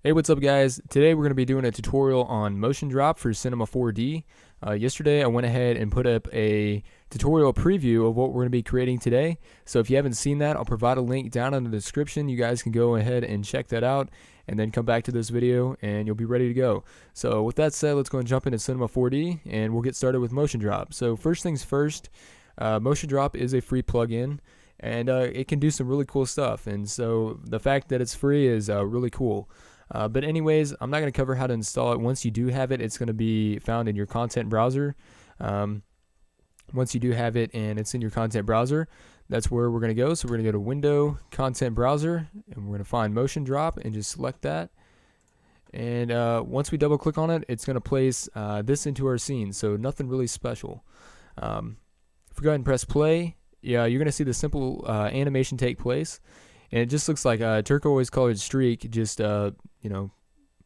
Hey, what's up guys? Today we're going to be doing a tutorial on motion drop for Cinema 4D. Yesterday I went ahead and put up a tutorial preview of what we're going to be creating today. So if you haven't seen that, I'll provide a link down in the description. You guys can go ahead and check that out and then come back to this video and you'll be ready to go. So with that said, let's go and jump into Cinema 4D and we'll get started with motion drop. So first things first, motion drop is a free plugin and it can do some really cool stuff. And so the fact that it's free is really cool. But anyways, I'm not going to cover how to install it. Once you do have it, it's going to be found in your content browser. Once you do have it and it's in your content browser, that's where we're going to go. So we're going to go to Window, Content Browser, and we're going to find Motion Drop and just select that. And once we double click on it, it's going to place this into our scene. So nothing really special. If we go ahead and press play, yeah, you're going to see the simple animation take place. And it just looks like a turquoise colored streak just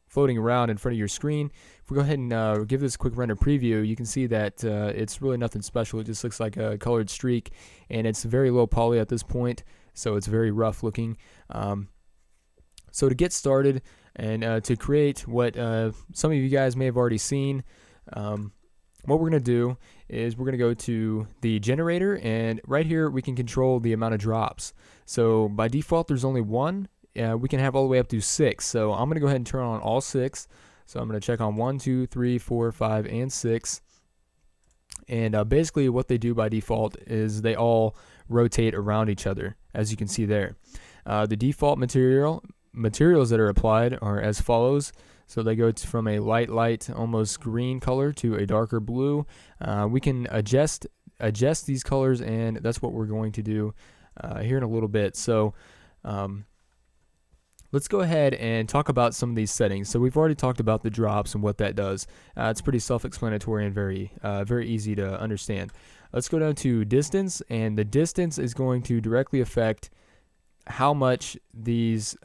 floating around in front of your screen. If we go ahead and give this a quick render preview, you can see that it's really nothing special. It just looks like a colored streak, and it's very low poly at this point, so it's very rough looking. So to get started and to create what some of you guys may have already seen, what we're going to do is we're going to go to the generator, and right here we can control the amount of drops. So by default there's only one. We can have all the way up to 6. So I'm going to go ahead and turn on all 6. So I'm going to check on 1, 2, 3, 4, 5, and 6. And basically what they do by default is they all rotate around each other, as you can see there. The default materials that are applied are as follows. So they go from a light, almost green color to a darker blue. We can adjust these colors, and that's what we're going to do here in a little bit. So let's go ahead and talk about some of these settings. So we've already talked about the drops and what that does. It's pretty self-explanatory and very easy to understand. Let's go down to distance, and the distance is going to directly affect how much these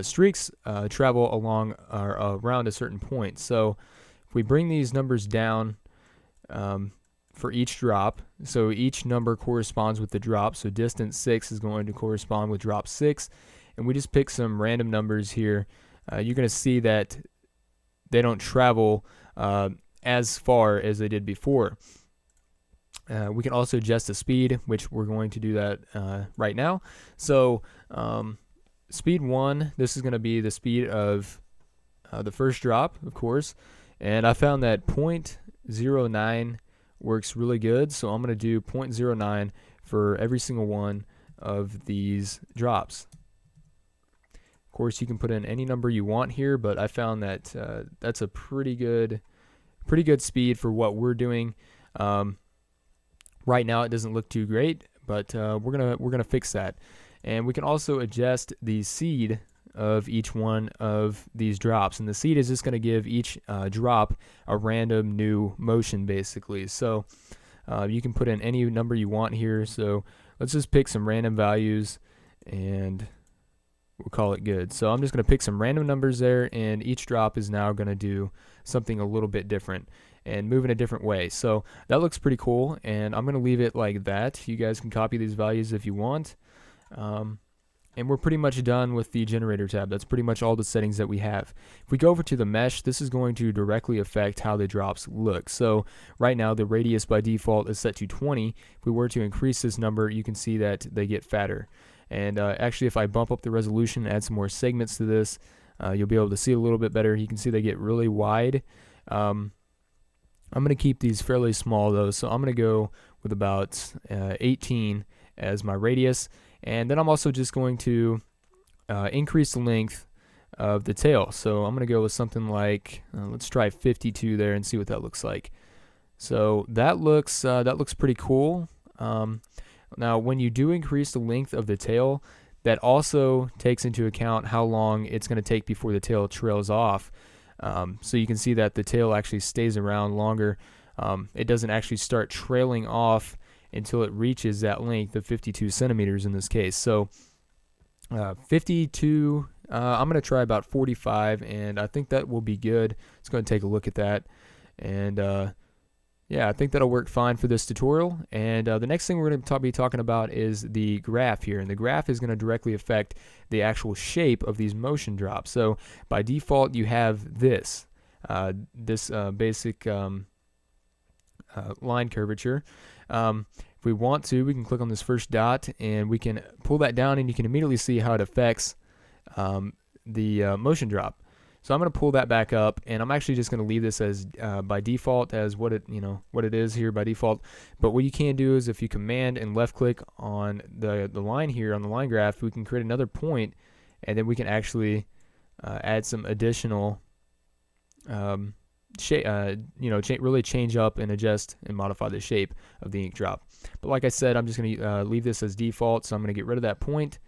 streaks travel along or around a certain point. So if we bring these numbers down for each drop, so each number corresponds with the drop. So distance 6 is going to correspond with drop 6, and we just pick some random numbers here. You're going to see that they don't travel as far as they did before. We can also adjust the speed, which we're going to do that right now. So speed 1, this is going to be the speed of the first drop, of course, and I found that 0.09 works really good, so I'm going to do 0.09 for every single one of these drops. Of course, you can put in any number you want here, but I found that that's a pretty good speed for what we're doing. Right now, it doesn't look too great, but we're gonna fix that. And we can also adjust the seed of each one of these drops. And the seed is just going to give each drop a random new motion, basically. So you can put in any number you want here. So let's just pick some random values, and we'll call it good. So I'm just going to pick some random numbers there, and each drop is now going to do something a little bit different and move in a different way. So that looks pretty cool, and I'm going to leave it like that. You guys can copy these values if you want. And we're pretty much done with the generator tab. That's pretty much all the settings that we have. If we go over to the mesh, this is going to directly affect how the drops look. So right now the radius by default is set to 20. If we were to increase this number, you can see that they get fatter. And actually, if I bump up the resolution and add some more segments to this, you'll be able to see a little bit better. You can see they get really wide. I'm going to keep these fairly small though, so I'm going to go with about 18 as my radius. And then I'm also just going to increase the length of the tail. So I'm going to go with something like, let's try 52 there and see what that looks like. So that looks pretty cool. Now, when you do increase the length of the tail, that also takes into account how long it's going to take before the tail trails off. So you can see that the tail actually stays around longer. It doesn't actually start trailing off until it reaches that length of 52 centimeters in this case. So 52, I'm going to try about 45, and I think that will be good. Let's go ahead and take a look at that. And Yeah, I think that'll work fine for this tutorial. And the next thing we're going to be talking about is the graph here. And the graph is going to directly affect the actual shape of these motion drops. So by default, you have this, basic line curvature. If we want to, we can click on this first dot and we can pull that down, and you can immediately see how it affects the motion drop. So I'm going to pull that back up, and I'm actually just going to leave this as by default as what it is here by default. But what you can do is if you command and left click on the line here on the line graph, we can create another point, and then we can actually add some additional really change up and adjust and modify the shape of the ink drop. But like I said, I'm just going to leave this as default, so I'm going to get rid of that point.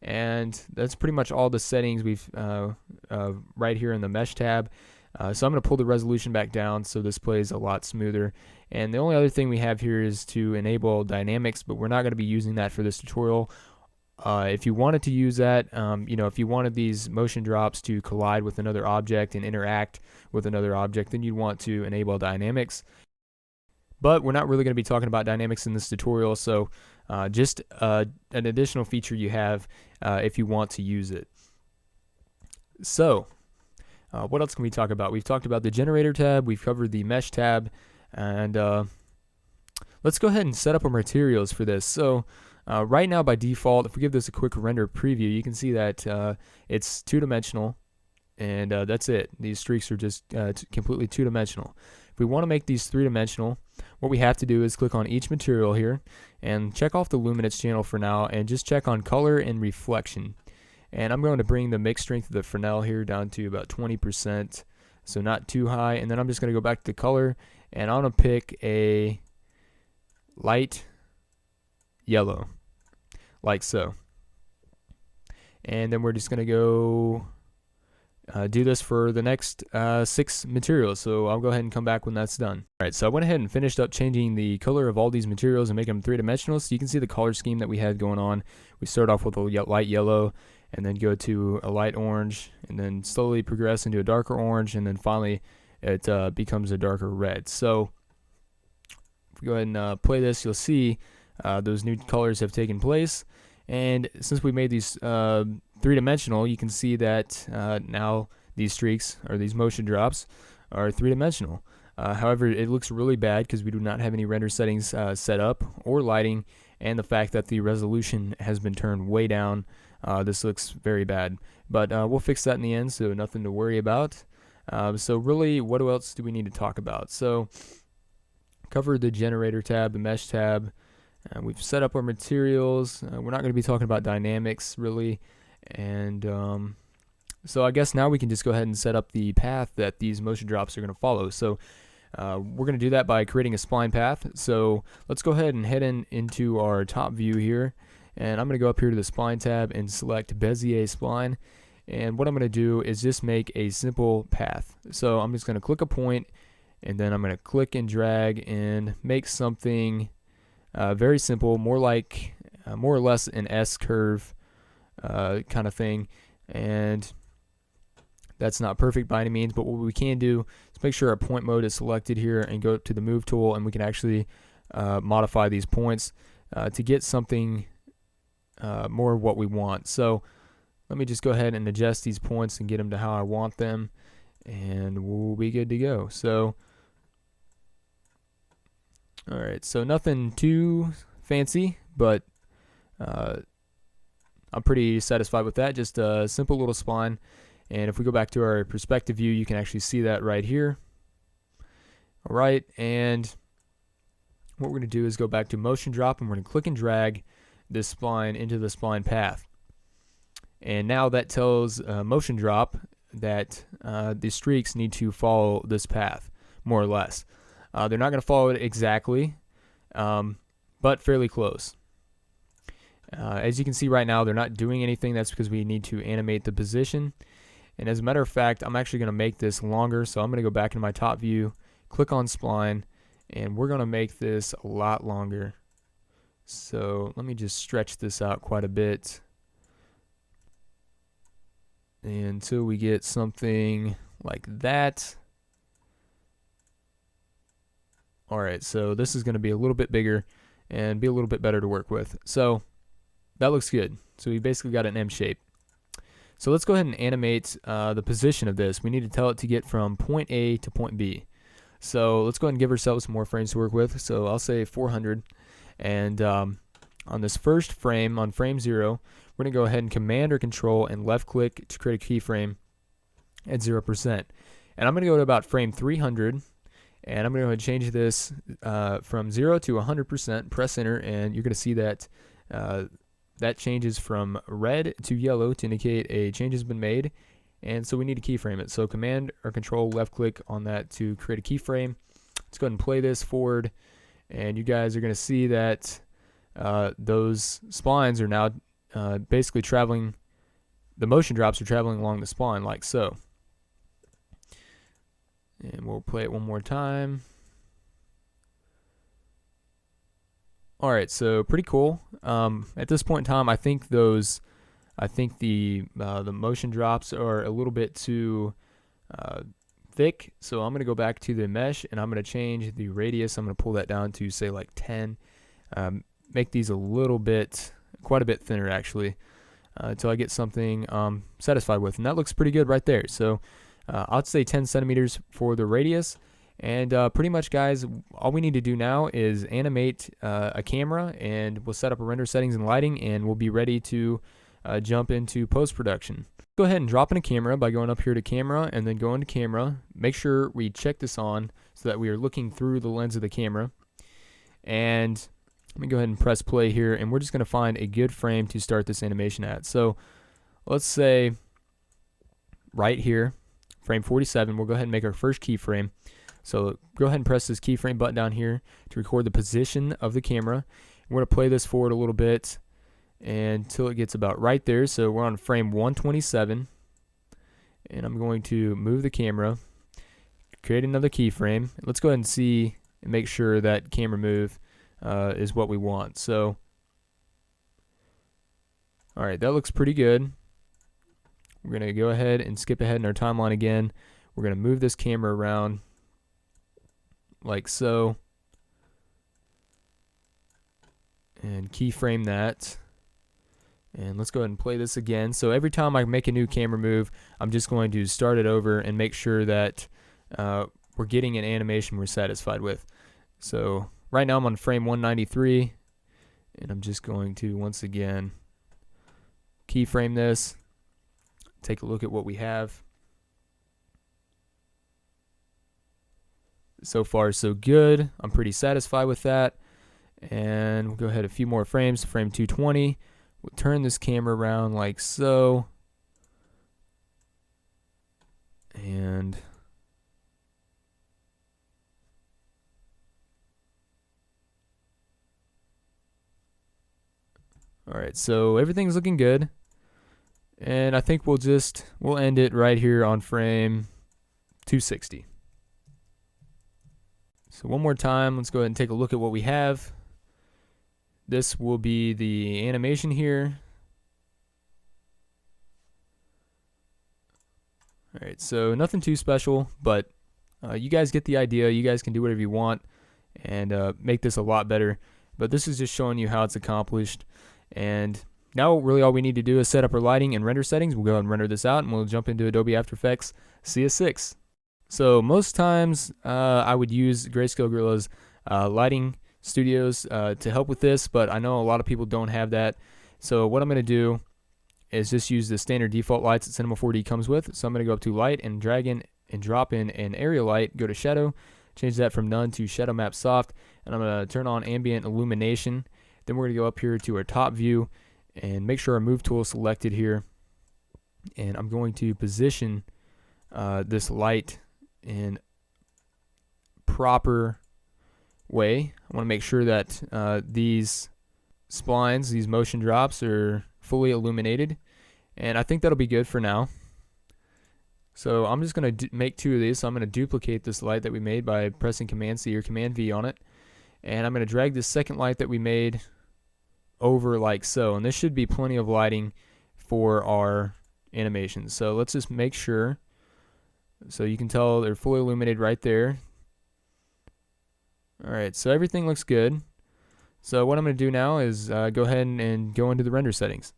And that's pretty much all the settings we've right here in the mesh tab. So I'm going to pull the resolution back down so this plays a lot smoother. And the only other thing we have here is to enable dynamics, but we're not going to be using that for this tutorial. If you wanted to use that, if you wanted these motion drops to collide with another object and interact with another object, then you'd want to enable dynamics. But we're not really going to be talking about dynamics in this tutorial, so just an additional feature you have if you want to use it. So what else can we talk about? We've talked about the generator tab, we've covered the mesh tab, and let's go ahead and set up our materials for this. So right now by default, if we give this a quick render preview, you can see that it's two-dimensional, and that's it. These streaks are just completely two-dimensional. If we want to make these three-dimensional, what we have to do is click on each material here and check off the luminance channel for now, and just check on color and reflection. And I'm going to bring the mix strength of the Fresnel here down to about 20%, so not too high. And then I'm just going to go back to the color, and I'm going to pick a light yellow, like so. And then we're just going to go do this for the next 6 materials. So I'll go ahead and come back when that's done. Alright, so I went ahead and finished up changing the color of all these materials and making them three-dimensional. So you can see the color scheme that we had going on. We start off with a light yellow, and then go to a light orange, and then slowly progress into a darker orange, and then finally it becomes a darker red. So if we go ahead and play this, you'll see those new colors have taken place. And since we made these three-dimensional, you can see that now these streaks, or these motion drops, are three-dimensional. However, it looks really bad because we do not have any render settings set up or lighting, and the fact that the resolution has been turned way down. This looks very bad, but we'll fix that in the end, so nothing to worry about. So really, what else do we need to talk about? So covered the generator tab, the mesh tab. We've set up our materials. We're not going to be talking about dynamics really, and so I guess now we can just go ahead and set up the path that these motion drops are going to follow. So we're going to do that by creating a spline path. So let's go ahead and head into our top view here, and I'm going to go up here to the spline tab and select Bezier spline. And what I'm going to do is just make a simple path. So I'm just going to click a point, and then I'm going to click and drag and make something very simple, more or less an S curve kind of thing. And that's not perfect by any means, but what we can do is make sure our point mode is selected here and go to the move tool, and we can actually modify these points to get something more of what we want. So let me just go ahead and adjust these points and get them to how I want them, and we'll be good to go. So alright, so nothing too fancy, but I'm pretty satisfied with that. Just a simple little spline. And if we go back to our perspective view, you can actually see that right here. Alright, and what we're going to do is go back to motion drop, and we're going to click and drag this spline into the spline path. And now that tells motion drop that the streaks need to follow this path, more or less. They're not going to follow it exactly, but fairly close. As you can see right now, they're not doing anything. That's because we need to animate the position. And as a matter of fact, I'm actually going to make this longer. So I'm going to go back into my top view, click on spline, and we're going to make this a lot longer. So let me just stretch this out quite a bit until we get something like that. Alright, so this is going to be a little bit bigger and be a little bit better to work with. So that looks good. So we basically got an M shape. So let's go ahead and animate the position of this. We need to tell it to get from point A to point B. So let's go ahead and give ourselves some more frames to work with. So I'll say 400. And on this first frame, on frame 0, we're going to go ahead and Command or Control and left click to create a keyframe at 0%. And I'm going to go to about frame 300. And I'm going to go ahead and change this from 0 to 100%. Press enter, and you're going to see that that changes from red to yellow to indicate a change has been made. And so we need to keyframe it. So Command or Control left click on that to create a keyframe. Let's go ahead and play this forward. And you guys are going to see that those splines are now basically traveling, the motion drops are traveling along the spline like so. And we'll play it one more time. Alright, so pretty cool. At this point in time, I think the motion drops are a little bit too thick, so I'm going to go back to the mesh and I'm going to change the radius. I'm going to pull that down to say like 10. Make these a little bit, quite a bit thinner actually, until I get something satisfied with, and that looks pretty good right there. So I'd say 10 centimeters for the radius. And pretty much, guys, all we need to do now is animate a camera, and we'll set up a render settings and lighting, and we'll be ready to jump into post-production. Go ahead and drop in a camera by going up here to camera and then go into camera. Make sure we check this on so that we are looking through the lens of the camera. And let me go ahead and press play here, and we're just going to find a good frame to start this animation at. So let's say right here, frame 47, we'll go ahead and make our first keyframe. So go ahead and press this keyframe button down here to record the position of the camera. We're going to play this forward a little bit until it gets about right there. So we're on frame 127, and I'm going to move the camera, create another keyframe. Let's go ahead and see and make sure that camera move is what we want. So alright, that looks pretty good. We're going to go ahead and skip ahead in our timeline again. We're going to move this camera around like so, and keyframe that, and let's go ahead and play this again. So every time I make a new camera move, I'm just going to start it over and make sure that we're getting an animation we're satisfied with. So right now I'm on frame 193, and I'm just going to once again keyframe this, take a look at what we have. So far so good. I'm pretty satisfied with that. And we'll go ahead a few more frames, frame 220. We'll turn this camera around like so. And alright, so everything's looking good. And I think we'll end it right here on frame 260. So one more time, let's go ahead and take a look at what we have. This will be the animation here. Alright, so nothing too special, but you guys get the idea. You guys can do whatever you want and make this a lot better. But this is just showing you how it's accomplished. And now really all we need to do is set up our lighting and render settings. We'll go ahead and render this out, and we'll jump into Adobe After Effects CS6. So most times I would use Grayscale Gorilla's lighting studios to help with this, but I know a lot of people don't have that. So what I'm going to do is just use the standard default lights that Cinema 4D comes with. So I'm going to go up to light and drag in and drop in an area light, go to shadow, change that from none to shadow map soft, and I'm going to turn on ambient illumination. Then we're going to go up here to our top view and make sure our move tool is selected here, and I'm going to position this light in proper way. I want to make sure that these splines, these motion drops, are fully illuminated, and I think that'll be good for now. So I'm just going to make two of these. So I'm going to duplicate this light that we made by pressing Command C or Command V on it, and I'm going to drag this second light that we made over like so, and this should be plenty of lighting for our animations. So let's just make sure. So you can tell they're fully illuminated right there. Alright, so everything looks good. So what I'm going to do now is go ahead and go into the render settings.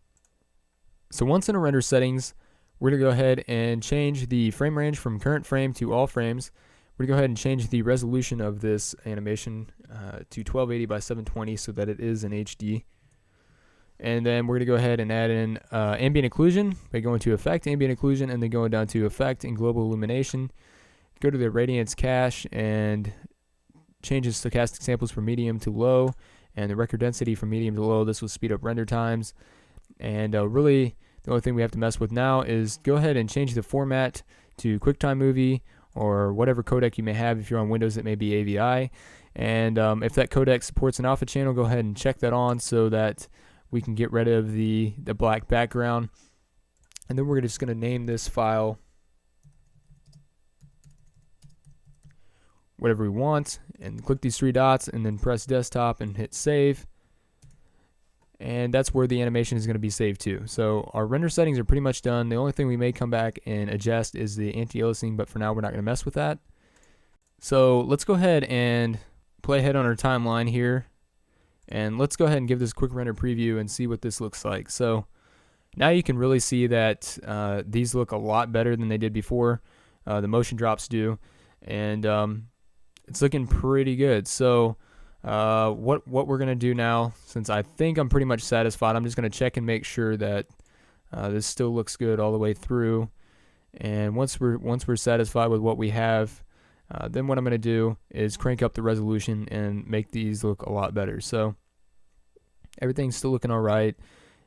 So once in the render settings, we're going to go ahead and change the frame range from current frame to all frames. We're going to go ahead and change the resolution of this animation to 1280 by 720 so that it is in HD. And then we're going to go ahead and add in ambient occlusion by going to Effect, Ambient Occlusion, and then going down to Effect and Global Illumination. Go to the radiance cache and change the stochastic samples from medium to low, and the record density from medium to low. This will speed up render times. And really, the only thing we have to mess with now is go ahead and change the format to QuickTime Movie or whatever codec you may have. If you're on Windows, it may be AVI. And if that codec supports an alpha channel, go ahead and check that on so that we can get rid of the black background. And then we're just going to name this file whatever we want, and click these three dots and then press desktop and hit save. And that's where the animation is going to be saved to. So our render settings are pretty much done. The only thing we may come back and adjust is the anti-aliasing, but for now we're not going to mess with that. So let's go ahead and play ahead on our timeline here. And let's go ahead and give this a quick render preview and see what this looks like. So now you can really see that these look a lot better than they did before. The motion drops do. And it's looking pretty good. So what we're going to do now, since I think I'm pretty much satisfied, I'm just going to check and make sure that this still looks good all the way through. And once we're satisfied with what we have, then what I'm going to do is crank up the resolution and make these look a lot better. So everything's still looking all right,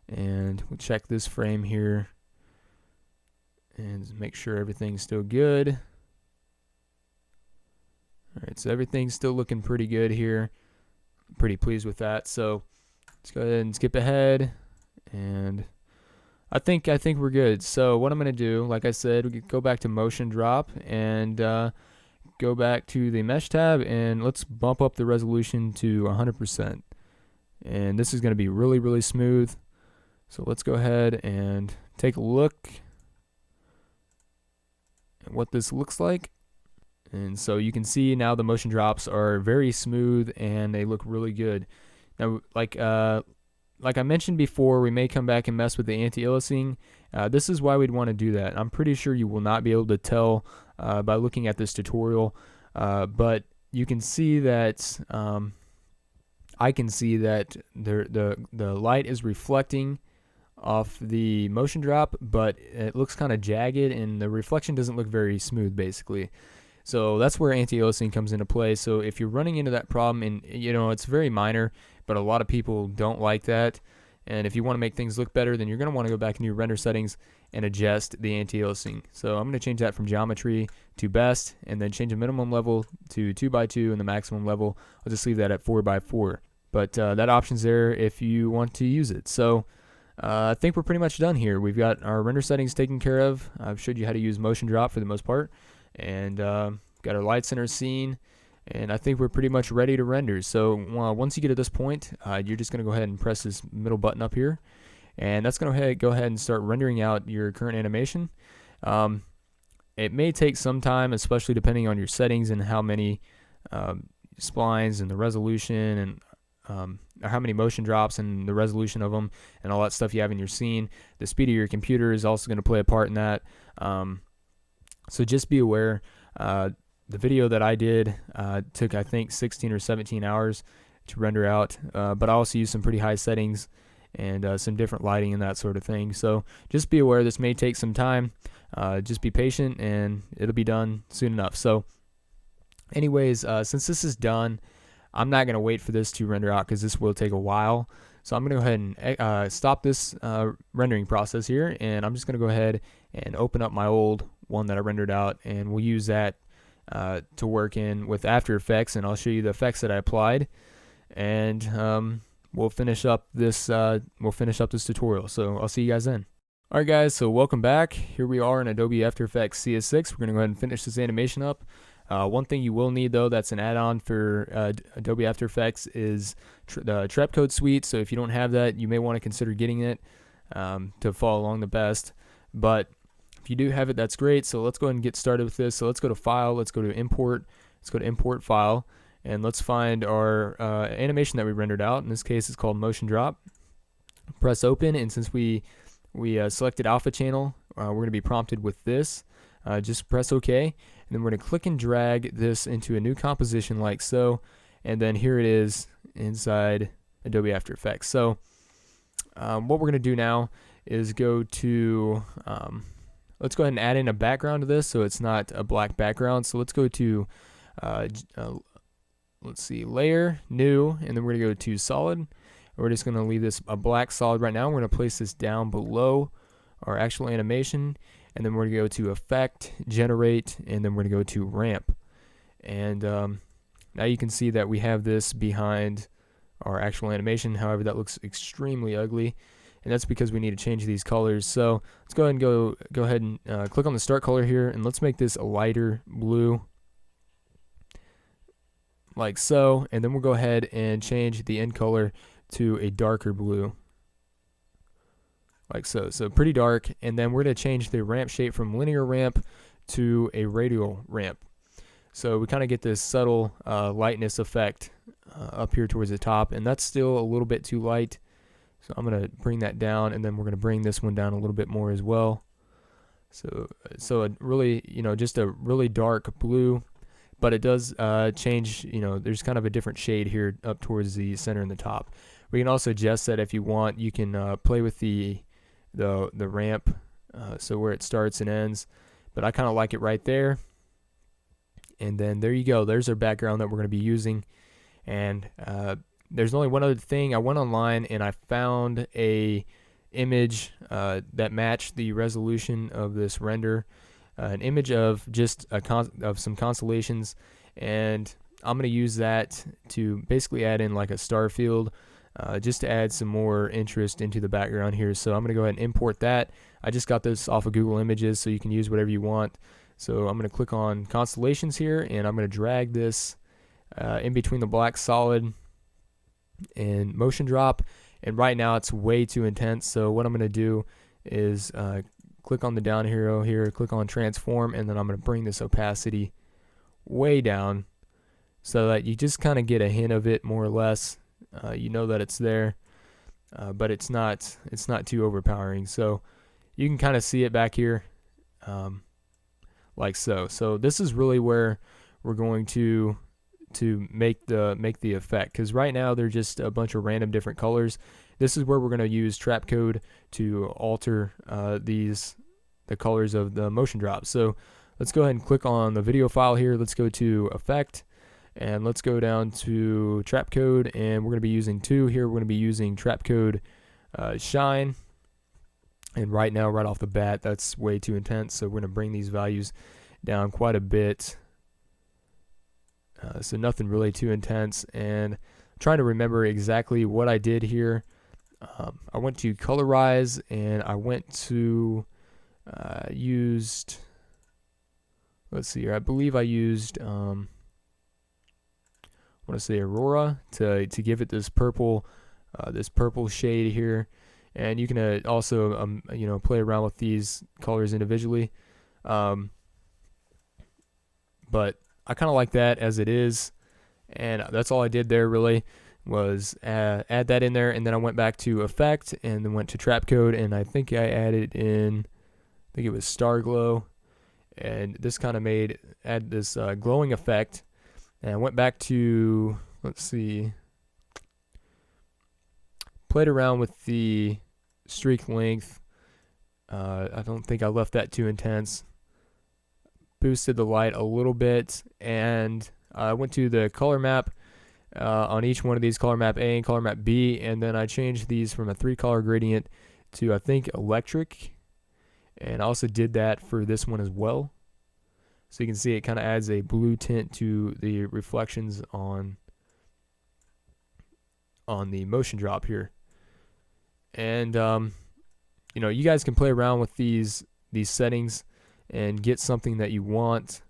and we'll check this frame here and make sure everything's still good. Alright, so everything's still looking pretty good here. I'm pretty pleased with that. So let's go ahead and skip ahead, and I think we're good. So what I'm going to do, like I said, we go back to motion drop and go back to the mesh tab, and let's bump up the resolution to 100%. And this is going to be really, really smooth. So let's go ahead and take a look at what this looks like. And so you can see now the motion drops are very smooth and they look really good. Now, like I mentioned before, we may come back and mess with the anti-aliasing. This is why we'd want to do that. I'm pretty sure you will not be able to tell by looking at this tutorial, but you can see that I can see that the light is reflecting off the motion drop, but it looks kind of jagged and the reflection doesn't look very smooth basically. So that's where anti-aliasing comes into play. So if you're running into that problem, and you know it's very minor, but a lot of people don't like that, and if you want to make things look better, then you're going to want to go back into your render settings and adjust the anti-aliasing. So I'm going to change that from geometry to best, and then change the minimum level to 2x2 and the maximum level, I'll just leave that at 4x4. But that option's there if you want to use it. So I think we're pretty much done here. We've got our render settings taken care of. I've showed you how to use motion drop for the most part. And got our light center scene, and I think we're pretty much ready to render. So once you get to this point, you're just going to go ahead and press this middle button up here, and that's going to go ahead and start rendering out your current animation. It may take some time, especially depending on your settings and how many splines and the resolution and how many motion drops and the resolution of them and all that stuff you have in your scene. The speed of your computer is also going to play a part in that. So just be aware. The video that I did took, I think, 16 or 17 hours to render out, but I also used some pretty high settings and some different lighting and that sort of thing. So just be aware this may take some time. Just be patient and it'll be done soon enough. So anyways, since this is done, I'm not going to wait for this to render out because this will take a while. So I'm going to go ahead and stop this rendering process here, and I'm just going to go ahead and open up my old one that I rendered out, and we'll use that to work in with After Effects, and I'll show you the effects that I applied, and we'll finish up this tutorial. So I'll see you guys then. Alright guys, so welcome back. Here we are in Adobe After Effects CS6. We're going to go ahead and finish this animation up. One thing you will need though that's an add-on for Adobe After Effects is the Trap Code Suite. So if you don't have that, you may want to consider getting it to follow along the best. But if you do have it, that's great. So let's go ahead and get started with this. So let's go to File, let's go to Import, let's go to Import File, and let's find our animation that we rendered out. In this case, it's called motion drop. Press open, and since we selected alpha channel, we're going to be prompted with this. Just press OK, and then we're going to click and drag this into a new composition like so, and then here it is inside Adobe After Effects. So what we're going to do now is go to let's go ahead and add in a background to this so it's not a black background. So let's go to let's see, layer, new, and then we're going to go to solid. We're just going to leave this a black solid right now. We're going to place this down below our actual animation, and then we're going to go to effect, generate, and then we're going to go to ramp. And now you can see that we have this behind our actual animation. However, that looks extremely ugly, and that's because we need to change these colors. So let's go ahead and go ahead and click on the start color here, and let's make this a lighter blue like so, and then we'll go ahead and change the end color to a darker blue like so. So pretty dark, and then we're going to change the ramp shape from linear ramp to a radial ramp. So we kind of get this subtle lightness effect up here towards the top, and that's still a little bit too light. So I'm going to bring that down, and then we're going to bring this one down a little bit more as well. So a really, just a really dark blue, but it does change, there's kind of a different shade here up towards the center and the top. We can also adjust that if you want. You can play with the ramp, so where it starts and ends, but I kind of like it right there. And then there you go. There's our background that we're going to be using. And there's only one other thing. I went online and I found a image that matched the resolution of this render, an image of just of some constellations, and I'm going to use that to basically add in like a star field, just to add some more interest into the background here. So I'm going to go ahead and import that. I just got this off of Google Images, so you can use whatever you want. So I'm going to click on constellations here, and I'm going to drag this in between the black solid and motion drop. And right now it's way too intense, so what I'm going to do is click on the down arrow here, click on transform, and then I'm going to bring this opacity way down so that you just kind of get a hint of it more or less. You know that it's there, but it's not too overpowering. So you can kind of see it back here, like so. So this is really where we're going to make the effect, because right now they're just a bunch of random different colors. This is where we're going to use trap code to alter the colors of the motion drop. So let's go ahead and click on the video file here. Let's go to effect, and let's go down to trap code, and we're going to be using two here. We're going to be using trap code shine, and right now, right off the bat, that's way too intense, so we're going to bring these values down quite a bit. So nothing really too intense, and I'm trying to remember exactly what I did here. I went to colorize, and I went to used, let's see here, I believe I used I want to say Aurora to give it this purple shade here. And you can also play around with these colors individually, but I kind of like that as it is, and that's all I did there really was add that in there. And then I went back to effect and then went to trap code, and I think I added in, I think it was star glow, and this kind of add this glowing effect. And I went back to, let's see, played around with the streak length. I don't think I left that too intense. Boosted the light a little bit, and I went to the color map on each one of these, color map A and color map B, and then I changed these from a 3-color gradient to, I think, electric, and I also did that for this one as well. So you can see it kind of adds a blue tint to the reflections on the motion drop here. And you guys can play around with these settings and get something that you want.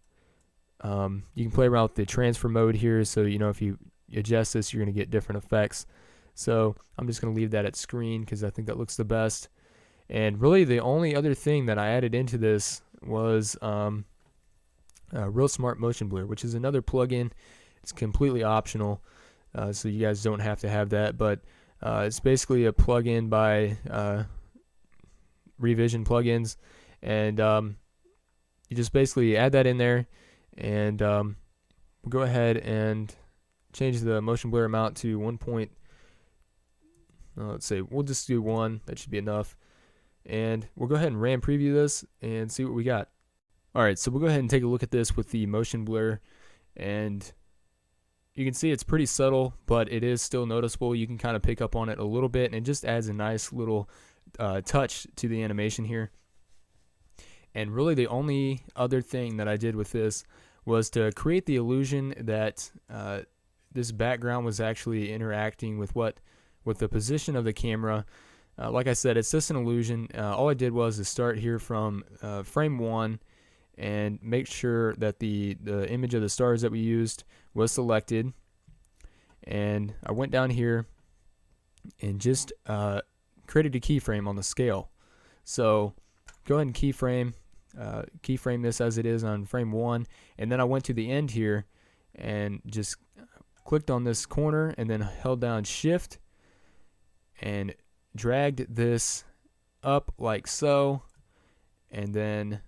You can play around with the transfer mode here, so if you adjust this, you're going to get different effects. So I'm just going to leave that at screen because I think that looks the best. And really the only other thing that I added into this was Real Smart Motion Blur, which is another plugin It's completely optional, so you guys don't have to have that, but it's basically a plugin by Revision plugins, and you just basically add that in there, and we'll go ahead and change the motion blur amount to 1 point. Let's say we'll just do 1. That should be enough, and we'll go ahead and RAM preview this and see what we got. Alright, so we'll go ahead and take a look at this with the motion blur, and you can see it's pretty subtle, but it is still noticeable. You can kind of pick up on it a little bit, and it just adds a nice little touch to the animation here. And really the only other thing that I did with this was to create the illusion that this background was actually interacting with the position of the camera. Like I said, it's just an illusion. All I did was to start here from frame 1 and make sure that the image of the stars that we used was selected, and I went down here and just created a keyframe on the scale. So go ahead and keyframe this as it is on frame 1, and then I went to the end here and just clicked on this corner and then held down shift and dragged this up like so, and then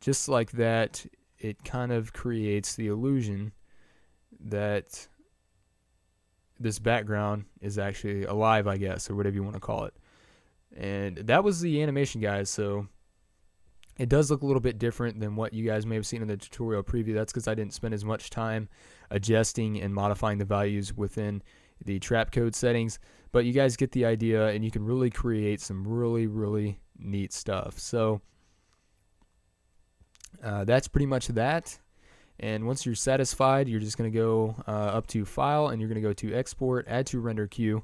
just like that it kind of creates the illusion that this background is actually alive, I guess, or whatever you want to call it. And that was the animation, guys. So it does look a little bit different than what you guys may have seen in the tutorial preview. That's because I didn't spend as much time adjusting and modifying the values within the trap code settings, but you guys get the idea, and you can really create some really neat stuff. So that's pretty much that. And once you're satisfied, you're just going to go up to File, and you're going to go to Export, Add to Render Queue,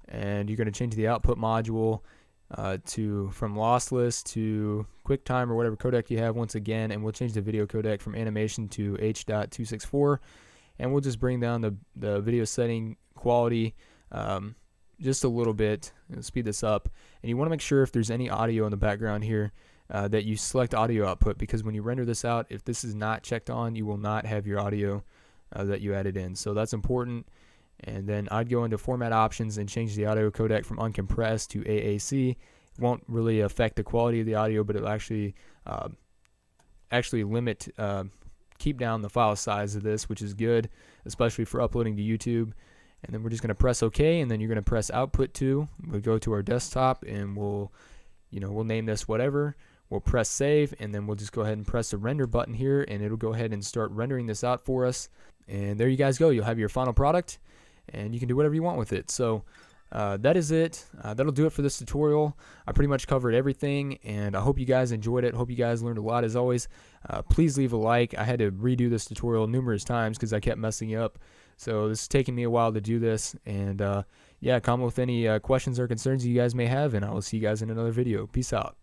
and you're going to change the output module from lossless to QuickTime or whatever codec you have once again, and we'll change the video codec from animation to H.264, and we'll just bring down the video setting quality just a little bit and speed this up. And you want to make sure if there's any audio in the background here that you select audio output, because when you render this out, if this is not checked on, you will not have your audio that you added in. So that's important. And then I'd go into format options and change the audio codec from uncompressed to AAC. It won't really affect the quality of the audio, but it'll actually keep down the file size of this, which is good, especially for uploading to YouTube. And then we're just going to press OK, and then you're going to press output to. We'll go to our desktop, and we'll name this whatever. We'll press save, and then we'll just go ahead and press the render button here, and it'll go ahead and start rendering this out for us. And there you guys go. You'll have your final product, and you can do whatever you want with it. So that is it. That'll do it for this tutorial. I pretty much covered everything, and I hope you guys enjoyed it. Hope you guys learned a lot as always. Please leave a like. I had to redo this tutorial numerous times because I kept messing up. So this is taking me a while to do this. And yeah, comment with any questions or concerns you guys may have, and I will see you guys in another video. Peace out.